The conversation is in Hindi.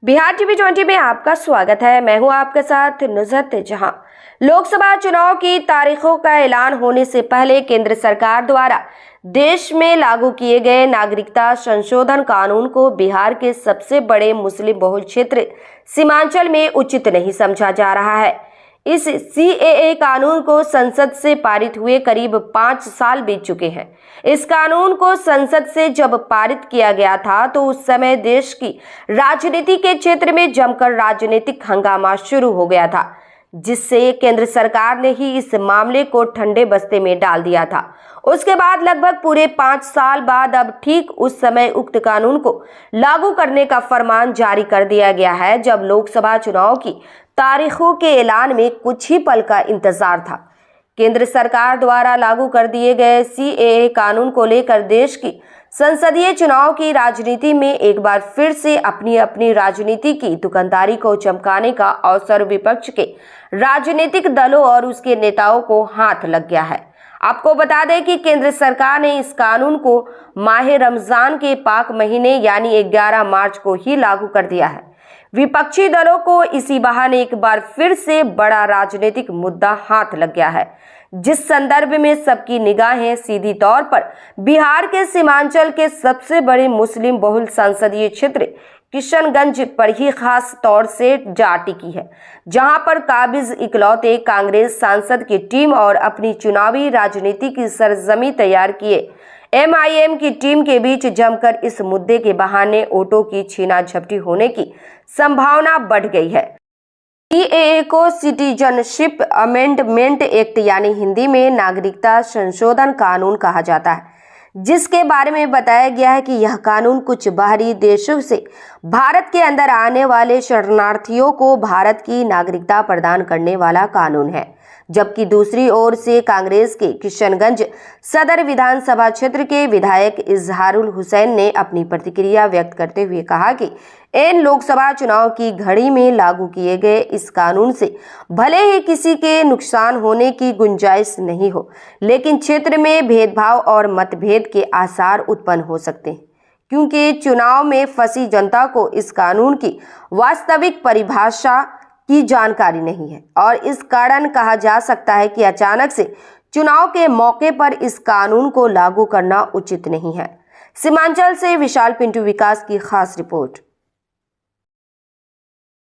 बिहार टीवी 20 में आपका स्वागत है। मैं हूं आपके साथ नुसरत जहां। लोकसभा चुनाव की तारीखों का ऐलान होने से पहले केंद्र सरकार द्वारा देश में लागू किए गए नागरिकता संशोधन कानून को बिहार के सबसे बड़े मुस्लिम बहुल क्षेत्र सीमांचल में उचित नहीं समझा जा रहा है। इस सीएए कानून को संसद से पारित हुए करीब 5 साल बीत चुके हैं। इस कानून को संसद से जब पारित किया गया था तो उस समय देश की राजनीति के क्षेत्र में जमकर राजनीतिक हंगामा शुरू हो गया था, जिससे केंद्र सरकार ने ही इस मामले को ठंडे बस्ते में डाल दिया था। उसके बाद लगभग पूरे 5 साल बाद अब ठीक उस समय उक्त कानून को लागू करने का फरमान जारी कर दिया गया है, जब लोकसभा चुनाव की तारीखों के ऐलान में कुछ ही पल का इंतजार था। केंद्र सरकार द्वारा लागू कर दिए गए सीएए कानून को लेकर देश की संसदीय चुनाव की राजनीति में एक बार फिर से अपनी अपनी राजनीति की दुकानदारी को चमकाने का अवसर विपक्ष के राजनीतिक दलों और उसके नेताओं को हाथ लग गया है। आपको बता दें कि केंद्र सरकार ने इस कानून को माह रमजान के पाक महीने यानी 11 मार्च को ही लागू कर दिया है। विपक्षी दलों को इसी बहाने एक बार फिर से बड़ा राजनीतिक मुद्दा हाथ लग गया है, जिस संदर्भ में सबकी निगाहें सीधी तौर पर बिहार के सीमांचल के सबसे बड़े मुस्लिम बहुल संसदीय क्षेत्र किशनगंज पर ही खास तौर से जा टिकी है, जहां पर काबिज इकलौते कांग्रेस सांसद की टीम और अपनी चुनावी राजनीति की सरजमी तैयार किए एमआईएम की टीम के बीच जमकर इस मुद्दे के बहाने वोटों की छीना झपटी होने की संभावना बढ़ गई है। सीएए को सिटीजनशिप अमेंडमेंट एक्ट यानी हिंदी में नागरिकता संशोधन कानून कहा जाता है, जिसके बारे में बताया गया है कि यह कानून कुछ बाहरी देशों से भारत के अंदर आने वाले शरणार्थियों को भारत की नागरिकता प्रदान करने वाला कानून है। जबकि दूसरी ओर से कांग्रेस के किशनगंज सदर विधानसभा क्षेत्र के विधायक इजहारुल हुसैन ने अपनी प्रतिक्रिया व्यक्त करते हुए कहा कि इन लोकसभा चुनाव की घड़ी में लागू किए गए इस कानून से भले ही किसी के नुकसान होने की गुंजाइश नहीं हो, लेकिन क्षेत्र में भेदभाव और मतभेद के आसार उत्पन्न हो सकते हैं, क्योंकि चुनाव में फंसी जनता को इस कानून की वास्तविक परिभाषा की जानकारी नहीं है और इस कारण कहा जा सकता है कि अचानक से चुनाव के मौके पर इस कानून को लागू करना उचित नहीं है। सीमांचल से विशाल पिंटू विकास की खास रिपोर्ट।